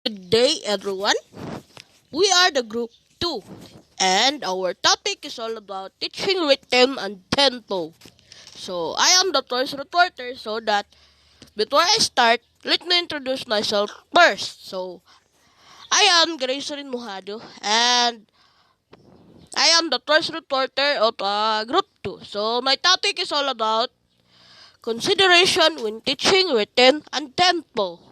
Good day, everyone. We are the group 2, and our topic is all about teaching rhythm and tempo. So, I am the first reporter, so that before I start, let me introduce myself first. So, I am Gracerin Mojado, and I am the first reporter of group 2. So, my topic is all about consideration when teaching rhythm and tempo.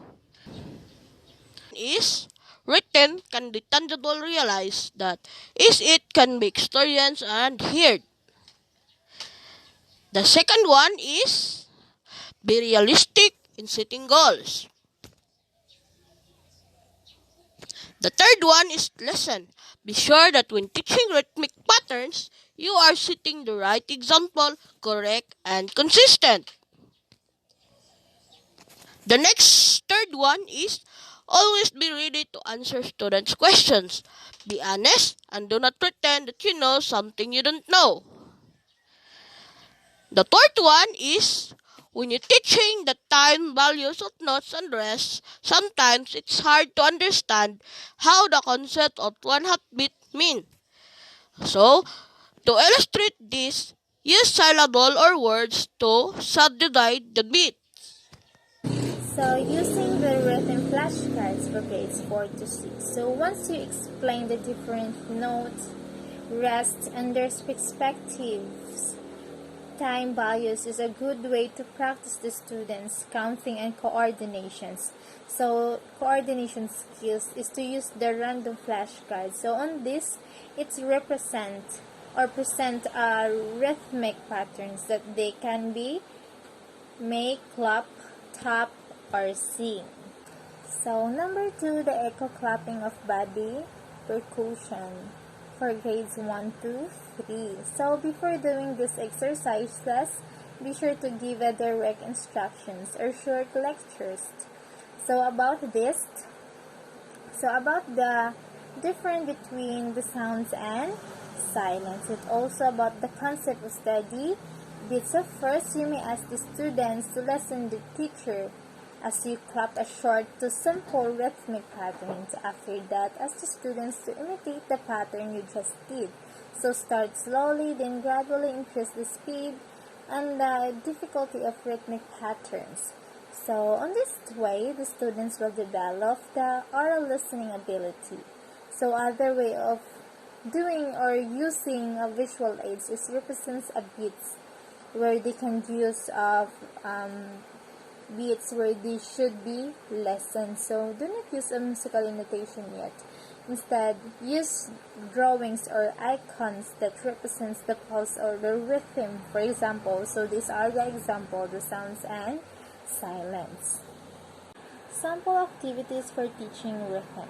Is written can be tangible realized that is it can be experienced and heard. The second one is be realistic in setting goals. The third one is listen. Be sure that when teaching rhythmic patterns, you are setting the right example, correct and consistent. The next third one is always be ready to answer students' questions. Be honest and do not pretend that you know something you don't know. The fourth one is when you're teaching the time values of notes and rest, sometimes it's hard to understand how the concept of one half beat mean. So, to illustrate this, use syllable or words to subdivide the beat. So, using the written flashcards for grades 4 to 6. So, once you explain the different notes, rest, and their perspectives, time values is a good way to practice the students' counting and coordinations. So, coordination skills is to use the random flashcards. So, on this, it's represent or present rhythmic patterns that they can be make, clap, tap, or sing. So, number 2, the echo clapping of body percussion for grades 1 to 3. So, before doing this exercises, be sure to give a direct instructions or short lectures. So, about this, about the difference between the sounds and silence. It's also about the concept of study. So first, you may ask the students to listen to the teacher as you clap a short to simple rhythmic patterns. After that, ask the students to imitate the pattern you just did. So start slowly, then gradually increase the speed and the difficulty of rhythmic patterns. So on this way, the students will develop the oral listening ability. So other way of doing or using visual aids is represents a beats where they can use beats where they should be lessons. So do not use a musical notation yet. Instead, use drawings or icons that represents the pulse or the rhythm. For example, so these are the example, the sounds and silence. Sample activities for teaching rhythm.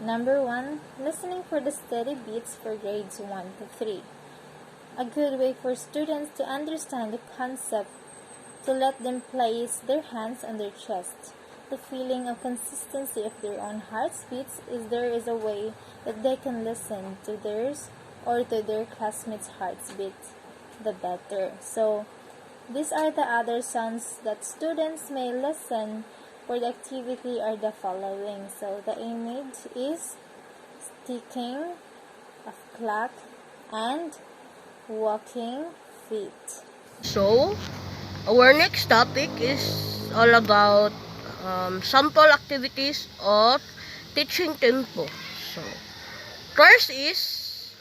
Number 1, listening for the steady beats for grades 1 to 3. A good way for students to understand the concept to let them place their hands on their chest. The feeling of consistency of their own heart's beats is there is a way that they can listen to theirs or to their classmates' heart's beat, the better. So, these are the other sounds that students may listen for the activity are the following. So, the image is ticking of clock and walking feet. So, our next topic is all about sample activities of teaching tempo. So, first is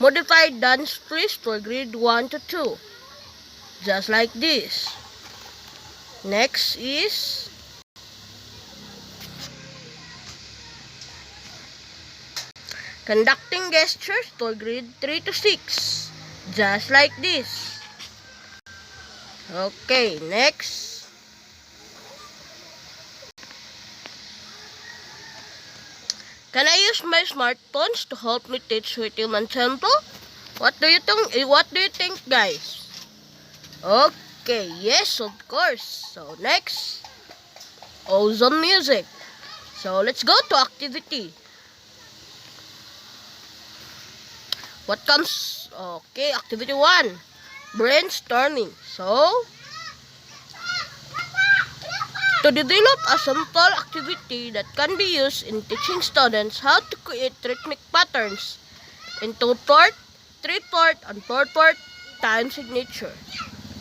modified dance twist for grade 1 to 2. Just like this. Next is conducting gestures for grade 3 to 6. Just like this. Okay, next. Can I use my smartphones to help me teach rhythm and tempo? What do you think? What do you think, guys? Okay, yes, of course. So next, awesome music. So let's go to activity. What comes? Okay, activity 1, brainstorming. So To develop a simple activity that can be used in teaching students how to create rhythmic patterns in two-fourth, three-fourth, and four-fourth time signature.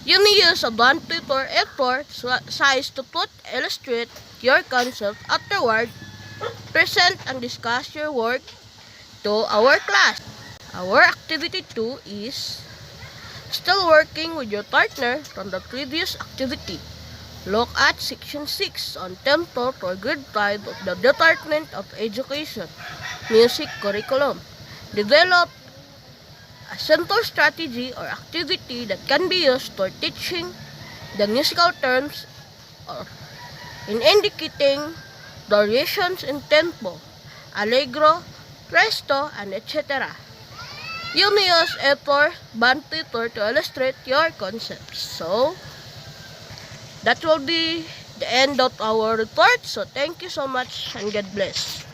You may use a bond paper A4 size to illustrate your concept. Afterward, present and discuss your work to our class. Our activity 2 is still working with your partner from the previous activity. Look at section 6 on tempo for grade 5 of the Department of Education, Music Curriculum. Develop a simple strategy or activity that can be used for teaching the musical terms or in indicating variations in tempo, allegro, presto, and etc. You may use A4 bond paper to illustrate your concepts. So, that will be the end of our report. So, thank you so much and God bless.